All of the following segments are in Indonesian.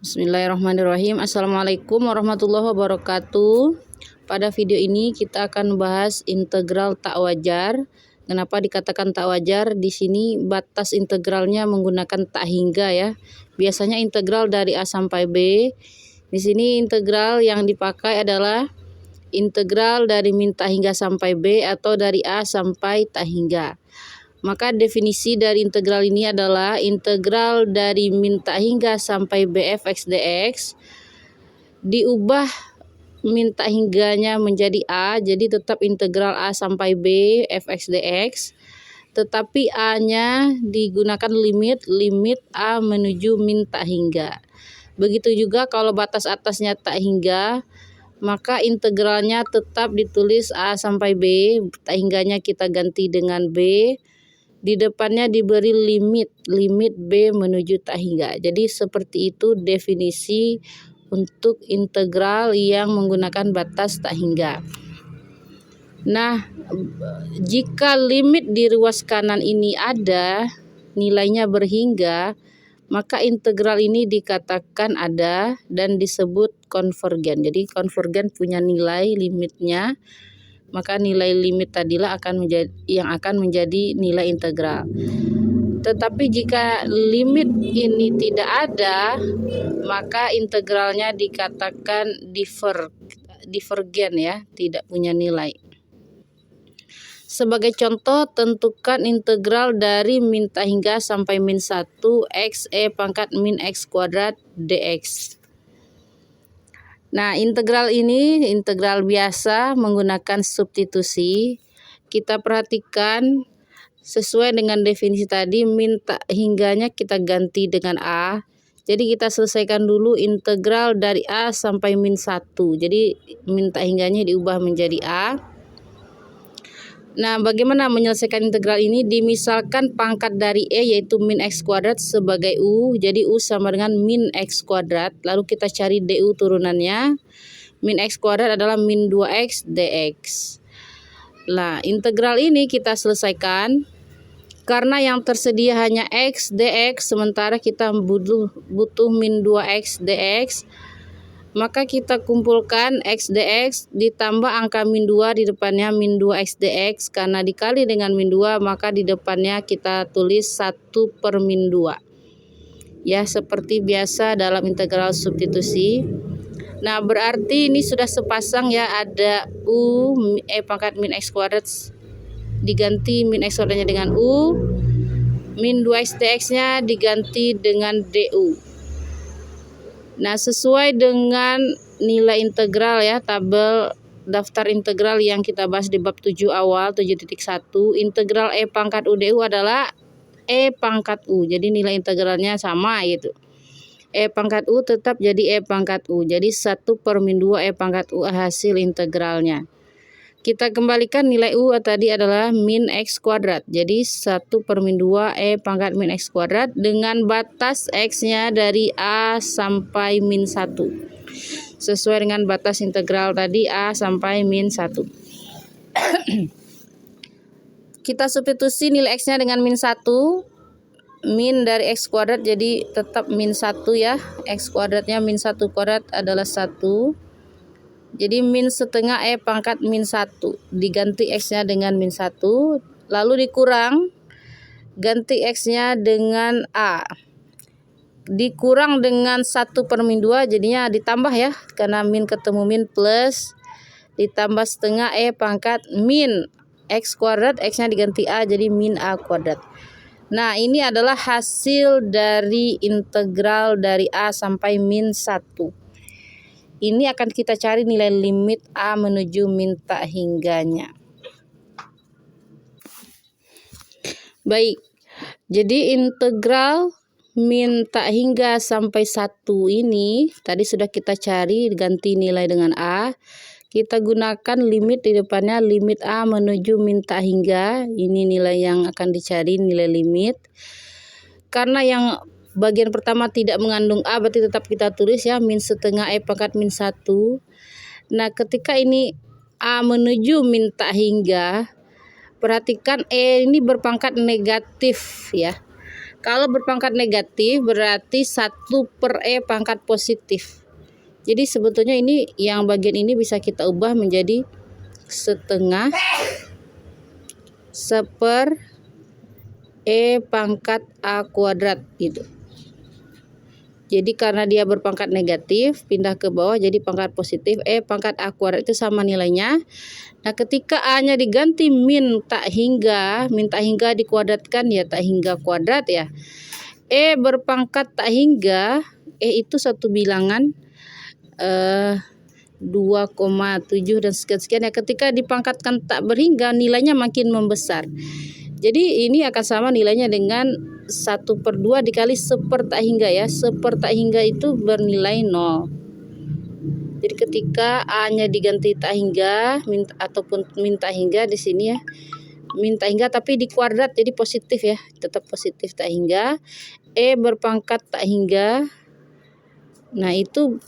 Bismillahirrahmanirrahim. Assalamualaikum warahmatullahi wabarakatuh. Pada video ini kita akan membahas integral tak wajar. Kenapa dikatakan tak wajar? Di sini batas integralnya menggunakan tak hingga ya. Biasanya integral dari A sampai B. Di sini integral yang dipakai adalah integral dari min tak hingga sampai B atau dari A sampai tak hingga. Maka definisi dari integral ini adalah integral dari min tak hingga sampai BF x dx diubah min tak hingganya menjadi A, jadi tetap integral A sampai B f x dx, tetapi A-nya digunakan limit A menuju min tak hingga. Begitu juga kalau batas atasnya tak hingga, maka integralnya tetap ditulis A sampai B, tak hingganya kita ganti dengan B. Di depannya diberi limit B menuju tak hingga. Jadi seperti itu definisi untuk integral yang menggunakan batas tak hingga. Nah, jika limit di ruas kanan ini ada, nilainya berhingga, maka integral ini dikatakan ada dan disebut konvergen. Jadi konvergen punya nilai limitnya, maka nilai limit tadilah yang akan menjadi nilai integral. Tetapi jika limit ini tidak ada, maka integralnya dikatakan divergen ya, tidak punya nilai. Sebagai contoh, tentukan integral dari min tak hingga sampai min 1 x e pangkat min x kuadrat dx. Nah, integral ini integral biasa menggunakan substitusi. Kita perhatikan sesuai dengan definisi tadi, min tak hingganya kita ganti dengan A. Jadi kita selesaikan dulu integral dari A sampai min 1. Jadi min tak hingganya diubah menjadi A. Nah, bagaimana menyelesaikan integral ini? Dimisalkan pangkat dari E yaitu min x kuadrat sebagai U. Jadi U sama dengan min x kuadrat. Lalu kita cari DU turunannya. Min x kuadrat adalah min 2x dx. Nah, integral ini kita selesaikan. Karena yang tersedia hanya x dx, sementara kita butuh min 2x dx. Maka kita kumpulkan x dx ditambah angka min 2 di depannya min 2x dx. Karena dikali dengan min 2 maka di depannya kita tulis 1 per min 2. Ya, seperti biasa dalam integral substitusi. Nah, berarti ini sudah sepasang ya, ada U e pangkat min x kuadrat diganti min x kuadratnya dengan U. Min 2x dx nya diganti dengan DU. Nah, sesuai dengan nilai integral ya, tabel daftar integral yang kita bahas di bab 7 awal 7.1, integral E pangkat U DU adalah E pangkat U. Jadi nilai integralnya sama gitu. E pangkat U tetap jadi E pangkat U. Jadi 1 per min 2 E pangkat U hasil integralnya. Kita kembalikan nilai U tadi adalah min x kuadrat. Jadi 1 per min 2 E pangkat min x kuadrat dengan batas X-nya dari A sampai min 1. Sesuai dengan batas integral tadi A sampai min 1. Kita substitusi nilai X-nya dengan min 1. Min dari X kuadrat jadi tetap min 1 ya. X kuadratnya min 1 kuadrat adalah 1. Jadi min setengah E pangkat min 1. Diganti X-nya dengan min 1. Lalu dikurang. Ganti X-nya dengan A. Dikurang dengan 1 per min 2. Jadinya ditambah ya. Karena min ketemu min plus. Ditambah setengah E pangkat min X kuadrat. X-nya diganti A jadi min A kuadrat. Nah, ini adalah hasil dari integral dari A sampai min 1. Ini akan kita cari nilai limit A menuju min tak hingganya. Baik, jadi integral min tak hingga sampai 1 ini tadi sudah kita cari, ganti nilai dengan A. Kita gunakan limit di depannya, limit A menuju min tak hingga. Ini nilai yang akan dicari, nilai limit. Karena yang bagian pertama tidak mengandung A, berarti tetap kita tulis ya, min setengah E pangkat min 1. Nah, ketika ini A menuju min tak hingga, perhatikan E ini berpangkat negatif ya. Kalau berpangkat negatif berarti 1/E pangkat positif. Jadi sebetulnya ini yang bagian ini bisa kita ubah menjadi setengah 1/E pangkat A kuadrat gitu. Jadi karena dia berpangkat negatif, pindah ke bawah jadi pangkat positif, E pangkat A kuadrat itu sama nilainya. Nah, ketika A-nya diganti min tak hingga dikuadratkan ya tak hingga kuadrat ya. E berpangkat tak hingga, E itu satu bilangan 2,7 dan sekian-sekian ya. Ketika dipangkatkan tak berhingga, nilainya makin membesar. Jadi ini akan sama nilainya dengan 1/2 dikali 1/1 tak hingga ya. 1/1 tak hingga itu bernilai 0. Jadi ketika A-nya diganti tak hingga ataupun min tak hingga di sini ya. Min tak hingga tapi di kuadrat jadi positif ya. Tetap positif tak hingga. E berpangkat tak hingga. Nah, itu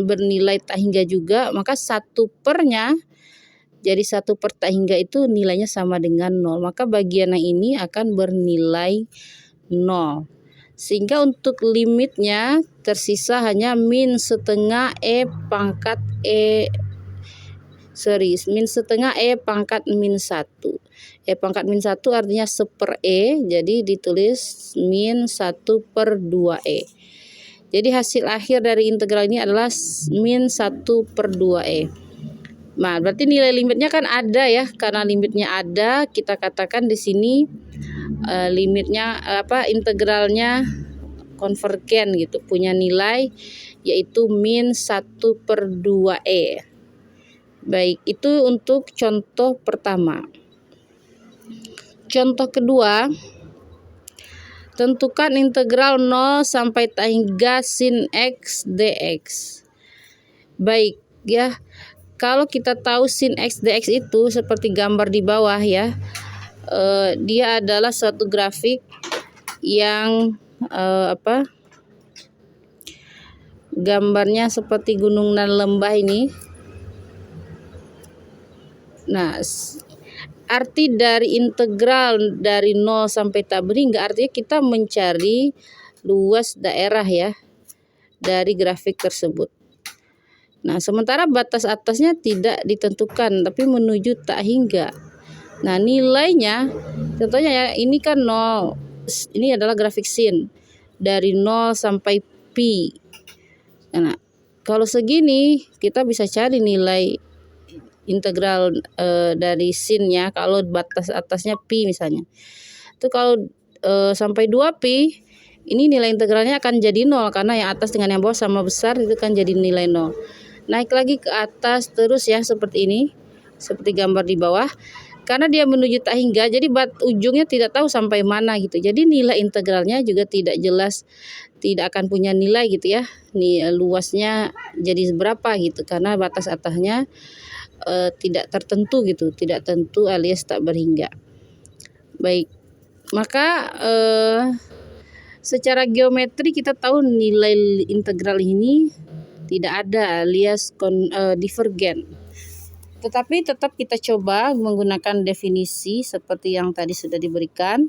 bernilai tak hingga juga, maka 1/nya jadi 1/1 tak hingga itu nilainya sama dengan 0, maka bagian yang ini akan bernilai 0. Sehingga untuk limitnya tersisa hanya min setengah E pangkat min 1. E pangkat min 1 artinya 1/E, jadi ditulis min 1/2E. Jadi hasil akhir dari integral ini adalah min 1/2E. Nah, berarti nilai limitnya kan ada ya. Karena limitnya ada, kita katakan di sini limitnya integralnya konvergen gitu, punya nilai yaitu min 1/2E. Baik, itu untuk contoh pertama. Contoh kedua, tentukan integral 0 sampai tak hingga sin X dx. Baik ya, kalau kita tahu sin X dx itu seperti gambar di bawah ya. Dia adalah suatu grafik yang gambarnya seperti gunung dan lembah ini. Nah, arti dari integral dari 0 sampai tak berhingga artinya kita mencari luas daerah ya dari grafik tersebut. Nah, sementara batas atasnya tidak ditentukan tapi menuju tak hingga. Nah, nilainya contohnya ya, ini kan 0. Ini adalah grafik sin dari 0 sampai pi. Nah, kalau segini kita bisa cari nilai integral dari sinnya kalau batas atasnya pi misalnya. Itu kalau sampai 2pi, ini nilai integralnya akan jadi 0 karena yang atas dengan yang bawah sama besar, itu kan jadi nilai 0. Naik lagi ke atas terus ya seperti ini, seperti gambar di bawah. Karena dia menuju tak hingga, jadi ujungnya tidak tahu sampai mana gitu. Jadi nilai integralnya juga tidak jelas, tidak akan punya nilai gitu ya. Nih luasnya jadi berapa gitu karena batas atasnya tidak tertentu gitu, tidak tentu alias tak berhingga. Baik, maka secara geometri kita tahu nilai integral ini tidak ada alias divergen. Tetapi tetap kita coba menggunakan definisi seperti yang tadi sudah diberikan.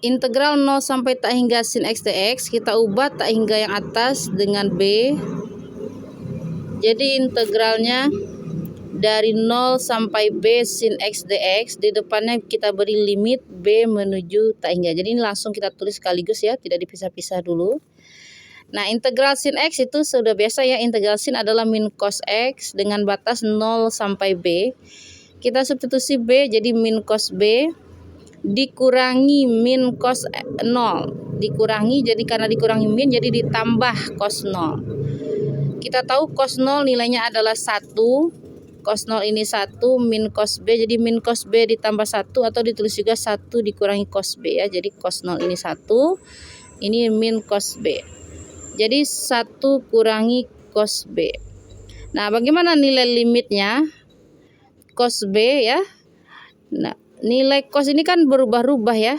Integral 0 sampai tak hingga sin X dx, kita ubah tak hingga yang atas dengan B. Jadi integralnya dari 0 sampai B sin X dx, di depannya kita beri limit B menuju tak hingga. Jadi ini langsung kita tulis sekaligus ya, tidak dipisah-pisah dulu. Nah, integral sin X itu sudah biasa ya, integral sin adalah min cos X dengan batas 0 sampai B. Kita substitusi B jadi min cos B dikurangi min cos 0. Dikurangi, jadi karena dikurangi min jadi ditambah cos 0. Kita tahu cos 0 nilainya adalah 1. Cos 0 ini 1 min cos B, jadi min cos B ditambah 1 atau ditulis juga 1 dikurangi cos B ya. Jadi cos 0 ini 1, ini min cos B. Jadi 1 kurangi cos B. Nah, bagaimana nilai limitnya cos B ya? Nah, nilai cos ini kan berubah-ubah ya.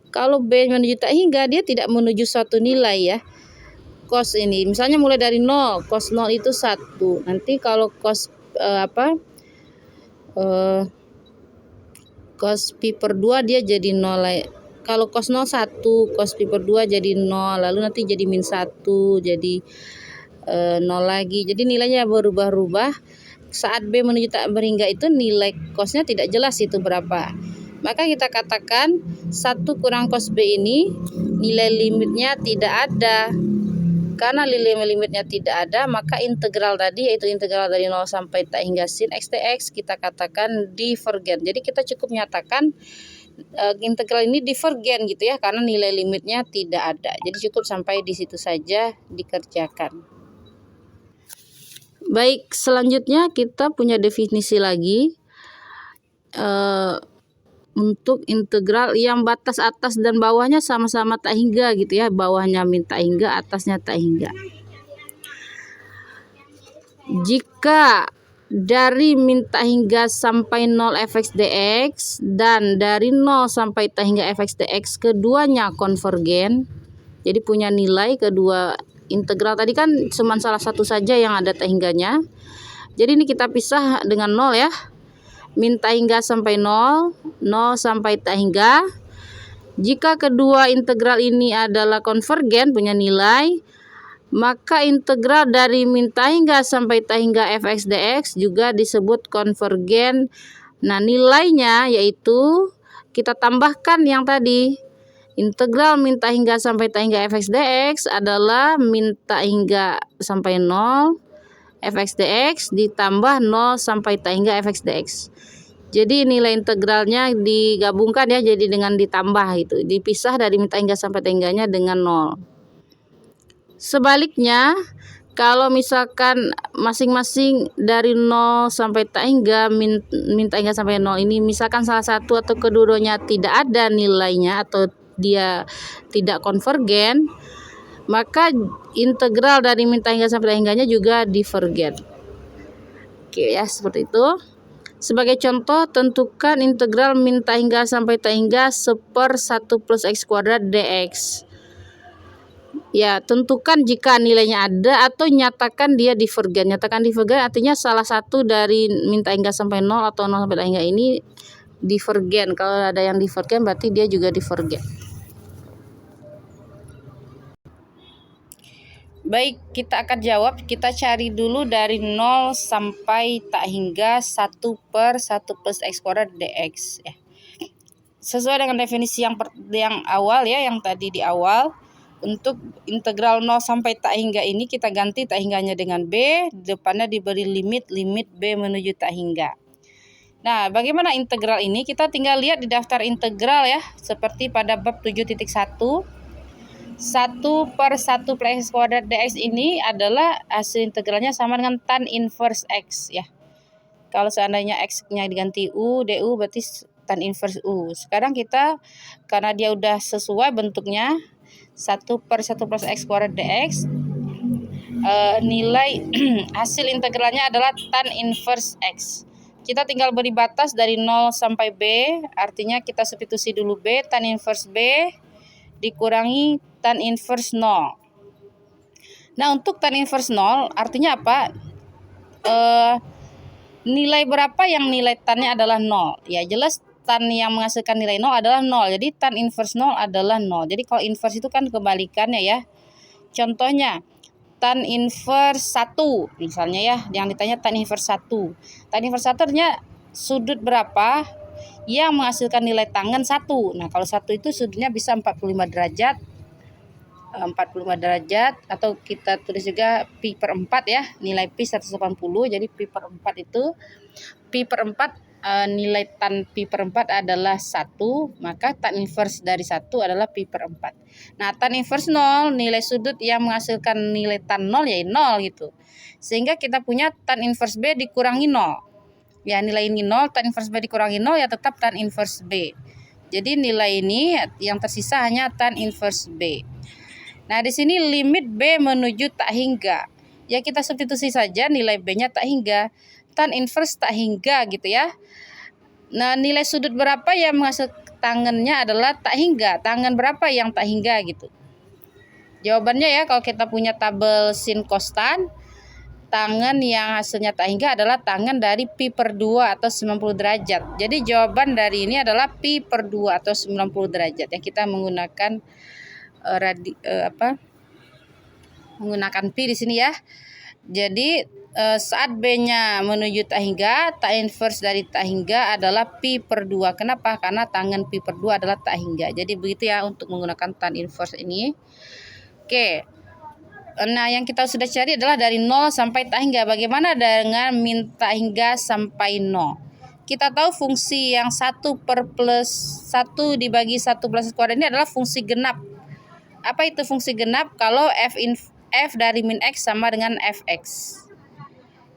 Kalau B menuju tak hingga, dia tidak menuju suatu nilai ya. Cos ini misalnya mulai dari 0, cos 0 itu 1. Nanti kalau cos cos pi per 2 dia jadi 0 kalau cos 0 1, cos pi per 2 jadi 0, lalu nanti jadi min 1, jadi 0 lagi. Jadi nilainya berubah-ubah. Saat B menuju tak berhingga itu nilai cosnya tidak jelas itu berapa. Maka kita katakan 1 kurang cos B ini nilai limitnya tidak ada. Karena nilai limitnya tidak ada, maka integral tadi, yaitu integral dari 0 sampai tak hingga sin x dx, kita katakan divergen. Jadi kita cukup menyatakan integral ini divergen gitu ya, karena nilai limitnya tidak ada. Jadi cukup sampai di situ saja dikerjakan. Baik, selanjutnya kita punya definisi lagi untuk integral yang batas atas dan bawahnya sama-sama tak hingga gitu ya, bawahnya min tak hingga, atasnya tak hingga. Jika dari min tak hingga sampai 0 fx dx dan dari 0 sampai tak hingga fx dx keduanya konvergen, jadi punya nilai kedua integral tadi kan cuma salah satu saja yang ada tak hingganya. Jadi ini kita pisah dengan 0 ya. Min tak hingga sampai 0, 0 sampai tak hingga. Jika kedua integral ini adalah konvergen, punya nilai, maka integral dari min tak hingga sampai tak hingga fx dx juga disebut konvergen. Nah, nilainya yaitu kita tambahkan yang tadi. Integral min tak hingga sampai tak hingga fx dx adalah min tak hingga sampai 0 fx dx ditambah 0 sampai tak hingga fx dx. Jadi nilai integralnya digabungkan ya, jadi dengan ditambah itu. Dipisah dari min tak hingga sampai tak hingganya dengan 0. Sebaliknya, kalau misalkan masing-masing dari 0 sampai tak hingga, min tak hingga sampai 0 ini misalkan salah satu atau kedua-duanya tidak ada nilainya atau dia tidak konvergen, maka integral dari min tak hingga sampai tak hingganya juga divergen. Oke ya, seperti itu. Sebagai contoh, tentukan integral min tak hingga sampai tak hingga 1/1 plus x kuadrat dx. Ya, tentukan jika nilainya ada atau nyatakan dia divergen. Nyatakan divergen artinya salah satu dari min tak hingga sampai 0 atau 0 sampai tak hingga ini divergen. Kalau ada yang divergen berarti dia juga divergen. Baik, kita akan jawab. Kita cari dulu dari 0 sampai tak hingga 1/1 plus x kuadrat dx ya. Sesuai dengan definisi yang awal ya, yang tadi di awal. Untuk integral 0 sampai tak hingga ini kita ganti tak hingganya dengan b, depannya diberi limit b menuju tak hingga. Nah, bagaimana integral ini? Kita tinggal lihat di daftar integral ya, seperti pada bab 7.1. 1/1 plus x kuadrat dx ini adalah hasil integralnya sama dengan tan inverse x ya. Kalau seandainya x-nya diganti u, du berarti tan inverse u. Sekarang kita, karena dia udah sesuai bentuknya, 1/1 plus x kuadrat dx, nilai hasil integralnya adalah tan inverse x. Kita tinggal beri batas dari 0 sampai b, artinya kita substitusi dulu b, tan inverse b dikurangi tan inverse 0. Nah, untuk tan inverse 0 artinya apa? Nilai berapa yang nilai tannya adalah 0? Ya, jelas tan yang menghasilkan nilai 0 adalah 0. Jadi tan inverse 0 adalah 0. Jadi kalau inverse itu kan kebalikannya ya. Contohnya tan inverse 1 misalnya ya, yang ditanya tan inverse 1. Tan inverse 1 artinya sudut berapa yang menghasilkan nilai tangen 1. Nah, kalau 1 itu sudutnya bisa 45 derajat. 45 derajat, atau kita tulis juga pi per 4 ya, nilai pi 180. Jadi pi per 4 itu pi per 4, nilai tan pi per 4 adalah 1, maka tan inverse dari 1 adalah pi per 4. Nah, tan inverse 0, nilai sudut yang menghasilkan nilai tan 0 yaitu 0 gitu. Sehingga kita punya tan inverse b dikurangi 0. Ya, nilai ini 0, tan inverse b dikurangi 0 ya tetap tan inverse b. Jadi nilai ini yang tersisa hanya tan inverse b. Nah, di sini limit b menuju tak hingga. Ya, kita substitusi saja nilai b-nya tak hingga. Tan inverse tak hingga gitu ya. Nah, nilai sudut berapa yang menghasilkan tangennya adalah tak hingga. Tangen berapa yang tak hingga gitu. Jawabannya ya, kalau kita punya tabel sin cos tan, tangen yang hasilnya tak hingga adalah tangen dari pi per 2 atau 90 derajat. Jadi jawaban dari ini adalah pi per 2 atau 90 derajat. Ya, kita menggunakan menggunakan pi di sini ya. Jadi saat B-nya menuju tak hingga, tak inverse dari tak hingga adalah pi per 2. Kenapa? Karena tangen pi per 2 adalah tak hingga. Jadi begitu ya untuk menggunakan tan inverse ini. Oke. Nah, yang kita sudah cari adalah dari 0 sampai tak hingga. Bagaimana dengan min tak hingga sampai 0? Kita tahu fungsi yang 1 per plus 1 dibagi 1 plus kuadrat ini adalah fungsi genap. Apa itu fungsi genap? Kalau f dari min x sama dengan fx.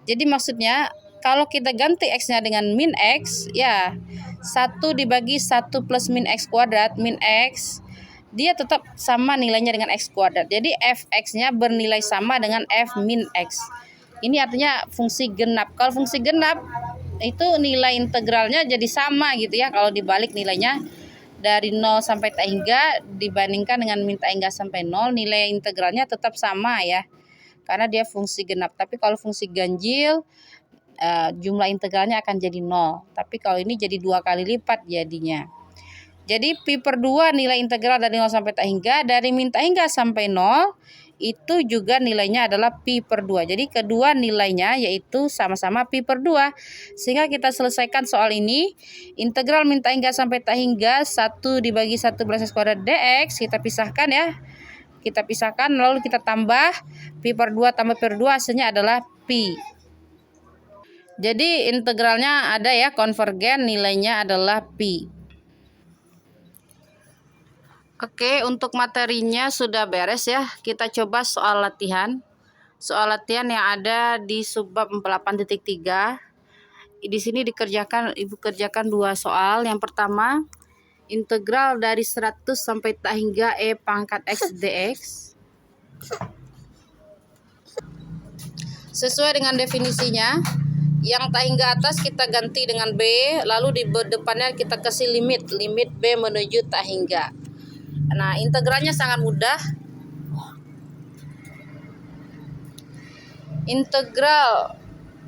Jadi maksudnya kalau kita ganti x-nya dengan min x, ya 1 dibagi 1 plus min x kuadrat, min x, dia tetap sama nilainya dengan x kuadrat. Jadi fx-nya bernilai sama dengan f min x. Ini artinya fungsi genap. Kalau fungsi genap itu nilai integralnya jadi sama gitu ya. Kalau dibalik nilainya dari 0 sampai tak hingga dibandingkan dengan min tak hingga sampai 0, nilai integralnya tetap sama ya. Karena dia fungsi genap. Tapi kalau fungsi ganjil, jumlah integralnya akan jadi 0. Tapi kalau ini jadi 2 kali lipat jadinya. Jadi pi per 2 nilai integral dari 0 sampai tak hingga, dari min tak hingga sampai 0, itu juga nilainya adalah pi per 2. Jadi kedua nilainya yaitu sama-sama pi per 2. Sehingga kita selesaikan soal ini. Integral min tak hingga sampai tak hingga 1 dibagi 1 plus x kuadrat dx. Kita pisahkan ya. Kita pisahkan lalu kita tambah pi per 2 tambah pi per 2 hasilnya adalah pi. Jadi integralnya ada ya, konvergen, nilainya adalah pi. Oke, untuk materinya sudah beres ya. Kita coba soal latihan. Soal latihan yang ada di subbab 48.3. Di sini Ibu kerjakan 2 soal. Yang pertama, integral dari 100 sampai tak hingga e pangkat x dx. Sesuai dengan definisinya, yang tak hingga atas kita ganti dengan b, lalu di depannya kita kasih limit b menuju tak hingga. Nah, integralnya sangat mudah. Integral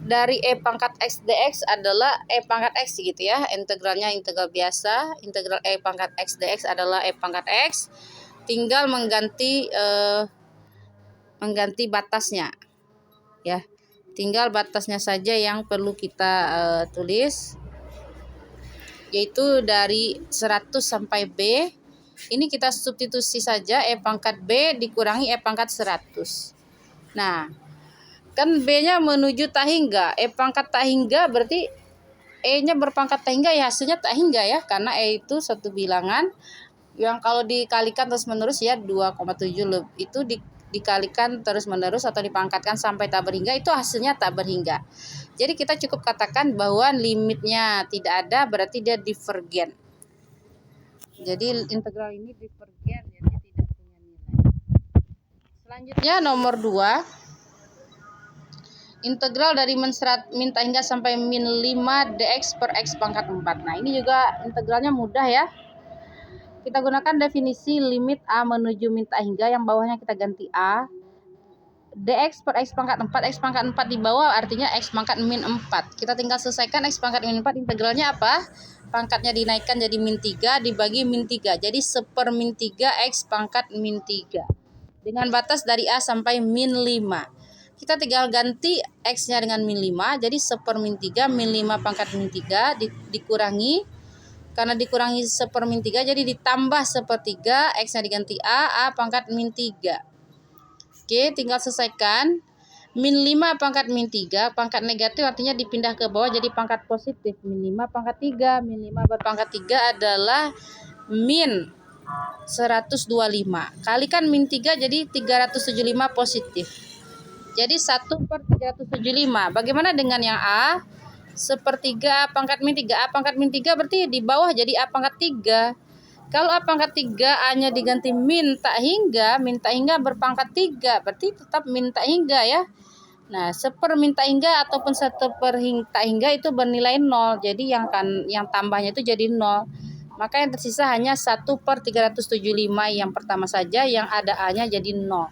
dari e pangkat x dx adalah e pangkat x gitu ya. Integralnya integral biasa. Integral e pangkat x dx adalah e pangkat x. Tinggal mengganti batasnya ya. Tinggal batasnya saja yang perlu kita tulis, yaitu dari 100 sampai b. Ini kita substitusi saja e pangkat b dikurangi e pangkat 100. Nah, kan b-nya menuju tak hingga, e pangkat tak hingga berarti e-nya berpangkat tak hingga ya, hasilnya tak hingga ya, karena e itu satu bilangan yang kalau dikalikan terus menerus ya 2,7 itu dikalikan terus menerus atau dipangkatkan sampai tak berhingga, itu hasilnya tak berhingga. Jadi kita cukup katakan bahwa limitnya tidak ada, berarti dia divergen. Jadi integral ini divergen, jadi tidak punya nilai. Selanjutnya nomor 2, integral dari min tak hingga sampai min 5 dx per x pangkat 4. Nah, ini juga integralnya mudah ya. Kita gunakan definisi limit a menuju min tak hingga, yang bawahnya kita ganti a. Dx per x pangkat 4, x pangkat 4 di bawah artinya x pangkat min 4. Kita tinggal selesaikan x pangkat min 4, integralnya apa? Pangkatnya dinaikkan jadi min 3 dibagi min 3. Jadi 1/min 3 x pangkat min 3. Dengan batas dari a sampai min 5. Kita tinggal ganti x-nya dengan min 5. Jadi 1/min 3, min 5 pangkat min 3 dikurangi. Karena dikurangi 1/min 3 jadi ditambah 1/3, x-nya diganti a pangkat min 3. Oke, tinggal selesaikan. Min 5 pangkat min 3, pangkat negatif artinya dipindah ke bawah jadi pangkat positif. Min 5 pangkat 3, min 5 berpangkat 3 adalah min 125. Kalikan min 3 jadi 375 positif. Jadi 1/375. Bagaimana dengan yang A? 1/3 pangkat min 3. A pangkat min 3 berarti di bawah jadi A pangkat 3. Kalau A pangkat 3 A-nya diganti min tak hingga berpangkat 3, berarti tetap min tak hingga ya. Nah, 1/min tak hingga ataupun 1/min tak hingga itu bernilai 0. Jadi yang tambahnya itu jadi 0. Maka yang tersisa hanya 1/375 yang pertama saja, yang ada A-nya jadi 0.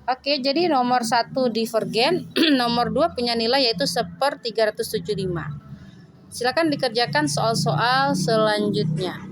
Oke, jadi nomor 1 divergen, nomor 2 punya nilai yaitu 1/375. Silakan dikerjakan soal-soal selanjutnya.